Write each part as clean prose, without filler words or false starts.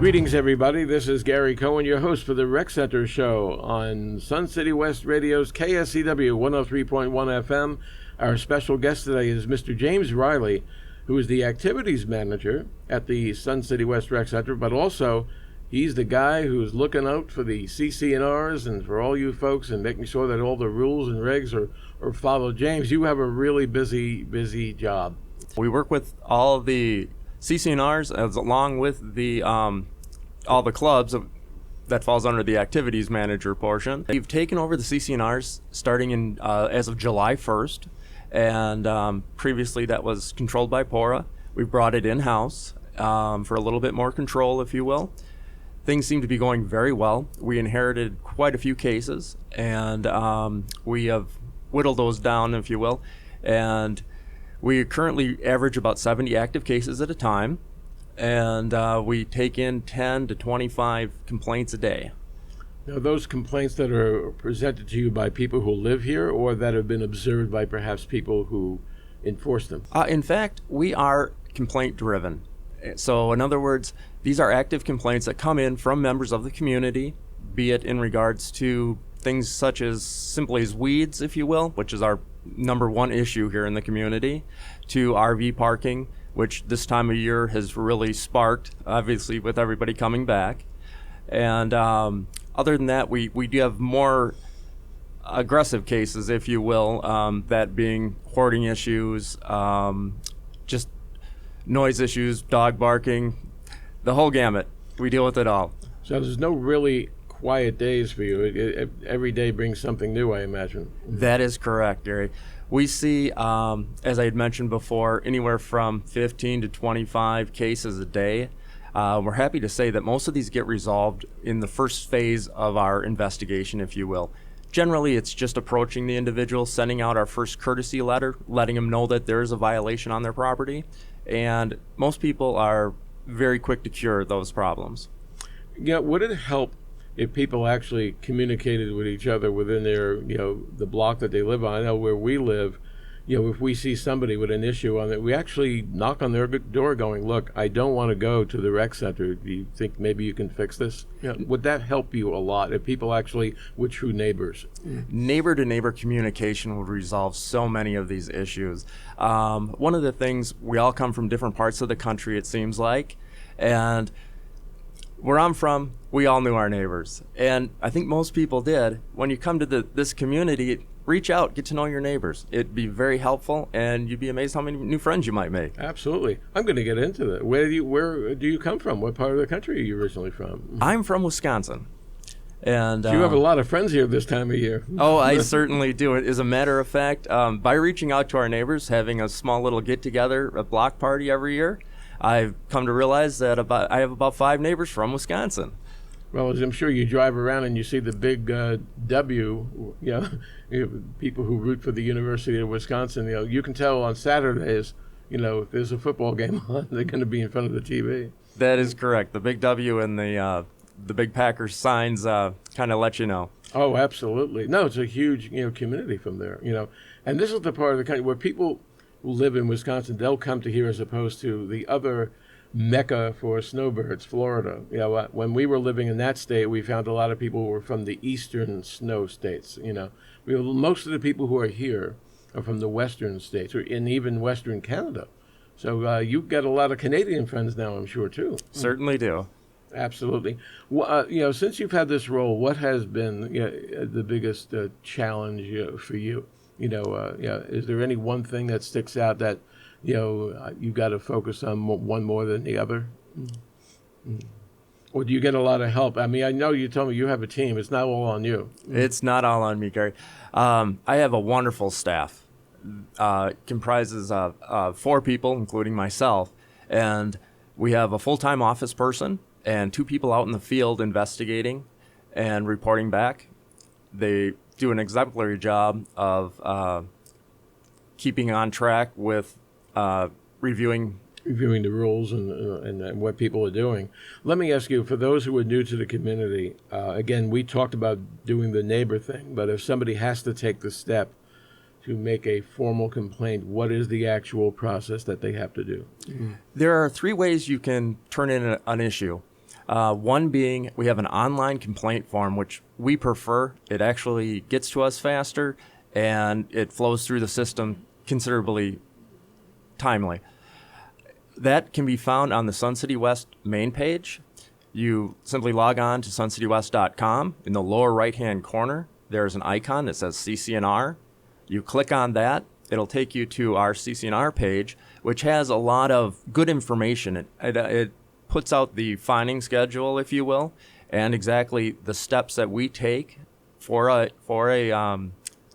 Greetings, everybody. This is Gary Cohen, your host for the Rec Center Show on Sun City West Radio's KSCW 103.1 FM. Our special guest today is Mr. James Riley, who is the activities manager at the Sun City West Rec Center, but also he's the guy who's looking out for the CC&Rs and for all you folks and making sure that all the rules and regs are followed. James, you have a really busy job. We work with all of the CC&Rs along with the all the clubs that falls under the activities manager portion. We've taken over the CC&Rs starting in as of July 1st, and previously that was controlled by Pora. We've brought it in-house for a little bit more control, if you will. Things seem to be going very well. We inherited quite a few cases, and we have whittled those down, if you will, and we currently average about 70 active cases at a time, and we take in 10 to 25 complaints a day. Now, those complaints that are presented to you by people who live here or that have been observed by perhaps people who enforce them? In fact, we are complaint driven. So in other words, these are active complaints that come in from members of the community, be it in regards to things such as simply as weeds, if you will, which is our number one issue here in the community, to RV parking, which this time of year has really sparked, obviously, with everybody coming back. And other than that, we do have more aggressive cases, if you will, that being hoarding issues, just noise issues, dog barking, the whole gamut. We deal with it all. So there's no really quiet days for you. Every day brings something new, I imagine. That is correct, Gary. We see, as I had mentioned before, anywhere from 15 to 25 cases a day. We're happy to say that most of these get resolved in the first phase of our investigation, if you will. Generally, it's just approaching the individual, sending out our first courtesy letter, letting them know that there is a violation on their property, and most people are very quick to cure those problems. Yeah, would it help if people actually communicated with each other within their, the block that they live on? I know where we live, if we see somebody with an issue on it, we actually knock on their door going, look, I don't want to go to the rec center. Do you think maybe you can fix this? Would that help you a lot if people actually were true neighbors? Neighbor-to-neighbor communication would resolve so many of these issues. One of the things, we all come from different parts of the country, it seems like, and where I'm from, we all knew our neighbors. And I think most people did. When you come to this community, reach out, get to know your neighbors. It'd be very helpful, and you'd be amazed how many new friends you might make. Absolutely. I'm going to get into that. Where do you come from? What part of the country are you originally from? I'm from Wisconsin. And so you have a lot of friends here this time of year. Oh, I certainly do. As a matter of fact, by reaching out to our neighbors, having a small little get-together, a block party every year, I've come to realize that I have about 5 neighbors from Wisconsin. Well, as I'm sure you drive around and you see the big W, people who root for the University of Wisconsin, you can tell on Saturdays, if there's a football game on, they're going to be in front of the TV. That is correct. The big W and the big Packers signs kind of let you know. Oh, absolutely. No, it's a huge, community from there, And this is the part of the country where people who live in Wisconsin, they'll come to here as opposed to the other mecca for snowbirds, Florida. When we were living in that state, we found a lot of people who were from the eastern snow states. Most of the people who are here are from the western states, or in even western Canada. So you've got a lot of Canadian friends now, I'm sure, too. Certainly do. Absolutely. Well, since you've had this role, what has been the biggest challenge for you? Is there any one thing that sticks out that you've got to focus on one more than the other? Or do you get a lot of help? I mean, I know you told me you have a team. It's not all on you. It's not all on me, Gary. I have a wonderful staff. Comprises of 4 people, including myself. And we have a full-time office person and 2 people out in the field investigating and reporting back. They do an exemplary job of keeping on track with reviewing the rules and what people are doing. Let me ask you, for those who are new to the community, again, we talked about doing the neighbor thing, but if somebody has to take the step to make a formal complaint, what is the actual process that they have to do? There are 3 ways you can turn in an issue. One being we have an online complaint form, which we prefer. It actually gets to us faster, and it flows through the system considerably timely. That can be found on the Sun City West main page. You simply log on to suncitywest.com. In the lower right-hand corner, there's an icon that says CCNR. You click on that. It'll take you to our CCNR page, which has a lot of good information. It puts out the finding schedule, if you will, and exactly the steps that we take for a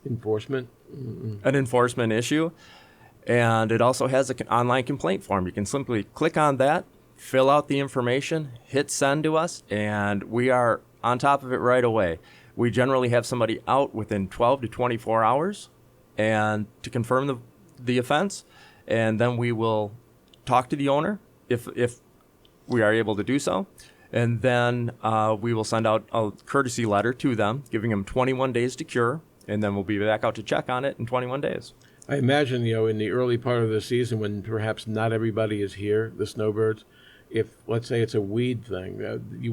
Enforcement? an enforcement issue. And it also has an online complaint form. You can simply click on that, fill out the information, hit send to us, and we are on top of it right away. We generally have somebody out within 12 to 24 hours and to confirm the offense, and then we will talk to the owner if we are able to do so, and then we will send out a courtesy letter to them, giving them 21 days to cure, and then we'll be back out to check on it in 21 days. I imagine, in the early part of the season when perhaps not everybody is here, the snowbirds, if, let's say, it's a weed thing,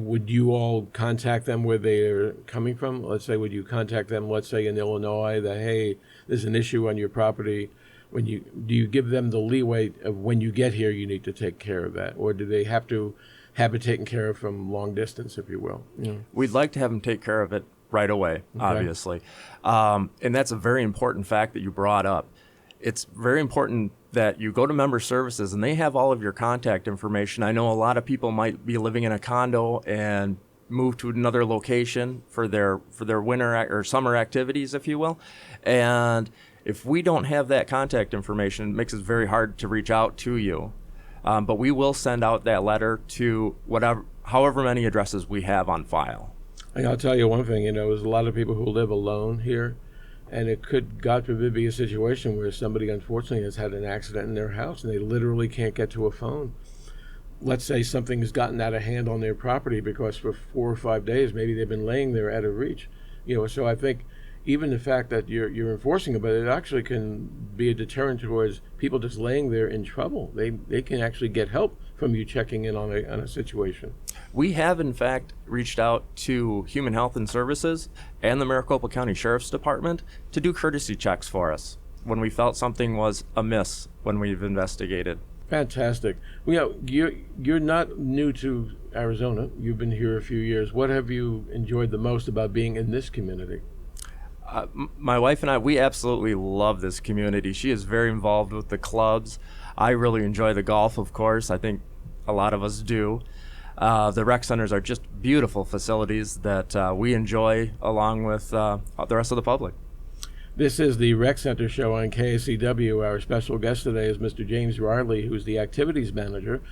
would you all contact them where they're coming from? Let's say, would you contact them, let's say, in Illinois, that, hey, there's an issue on your property. Do you give them the leeway of when you get here, you need to take care of that? Or do they have to have it taken care of from long distance, if you will? We'd like to have them take care of it right away, obviously. And that's a very important fact that you brought up. It's very important that you go to member services and they have all of your contact information. I know a lot of people might be living in a condo and move to another location for their winter or summer activities, if you will. And if we don't have that contact information, it makes it very hard to reach out to you. But we will send out that letter to however many addresses we have on file. And I'll tell you one thing, there's a lot of people who live alone here. And it could, God forbid, be a situation where somebody, unfortunately, has had an accident in their house and they literally can't get to a phone. Let's say something has gotten out of hand on their property because for 4 or 5 days, maybe they've been laying there out of reach. So I think even the fact that you're enforcing it, but it actually can be a deterrent towards people just laying there in trouble. They can actually get help from you checking in on a situation. We have, in fact, reached out to Human Health and Services and the Maricopa County Sheriff's Department to do courtesy checks for us when we felt something was amiss when we've investigated. Fantastic. You're not new to Arizona. You've been here a few years. What have you enjoyed the most about being in this community? My wife and I, we absolutely love this community. She is very involved with the clubs. I really enjoy the golf, of course. I think a lot of us do. The rec centers are just beautiful facilities that we enjoy along with the rest of the public. This is the Rec Center Show on KSCW. Our special guest today is Mr. James Riley, who's the activities manager,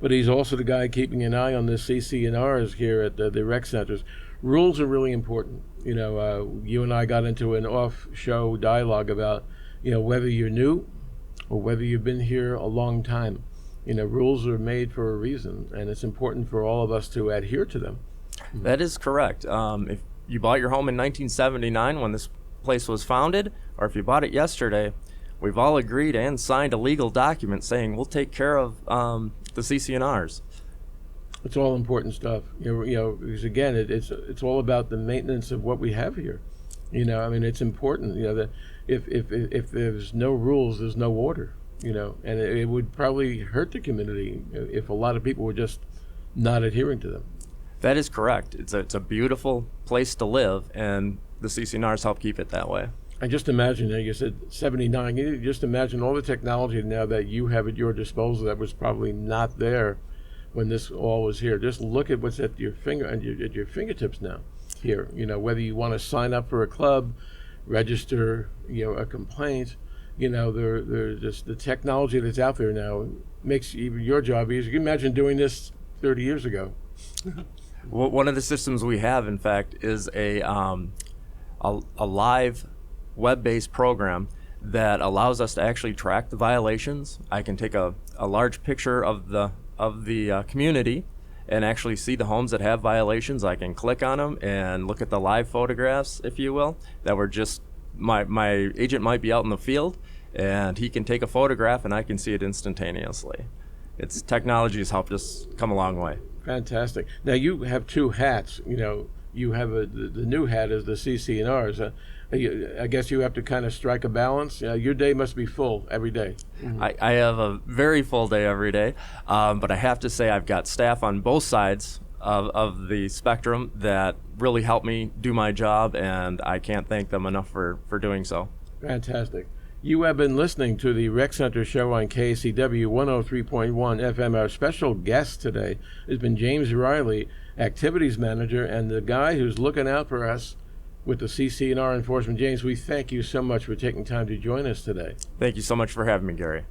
but he's also the guy keeping an eye on the CCNRs here at the rec centers. Rules are really important. You and I got into an off-show dialogue about, whether you're new or whether you've been here a long time. Rules are made for a reason, and it's important for all of us to adhere to them. That is correct. If you bought your home in 1979 when this place was founded, or if you bought it yesterday, we've all agreed and signed a legal document saying we'll take care of the CCNRs. It's all important stuff. Because again, it's all about the maintenance of what we have here. It's important. That if there's no rules, there's no order. And it would probably hurt the community if a lot of people were just not adhering to them. That is correct. It's a beautiful place to live, and the CCNRs help keep it that way. I just imagine, you said 79, you just imagine all the technology now that you have at your disposal that was probably not there when this all was here. Just look at what's at your fingertips now here. Whether you want to sign up for a club, register, a complaint, they're just the technology that's out there now makes even your job easier. You can imagine doing this 30 years ago. Well, one of the systems we have, in fact, is a live web-based program that allows us to actually track the violations. I can take a large picture of the community and actually see the homes that have violations. I can click on them and look at the live photographs, if you will, that were just my agent might be out in the field and he can take a photograph and I can see it instantaneously. Technology has helped us come a long way. Fantastic. Now you have two hats. You know, you have the new hat is the CCNRs. I guess you have to kind of strike a balance. Your day must be full every day. I have a very full day every day, but I have to say I've got staff on both sides of the spectrum that really help me do my job, and I can't thank them enough for doing so. Fantastic. You have been listening to the Rec Center show on KSCW 103.1 FM. Our special guest today has been James Riley, Activities Manager, and the guy who's looking out for us with the CCNR enforcement. James, we thank you so much for taking time to join us today. Thank you so much for having me, Gary.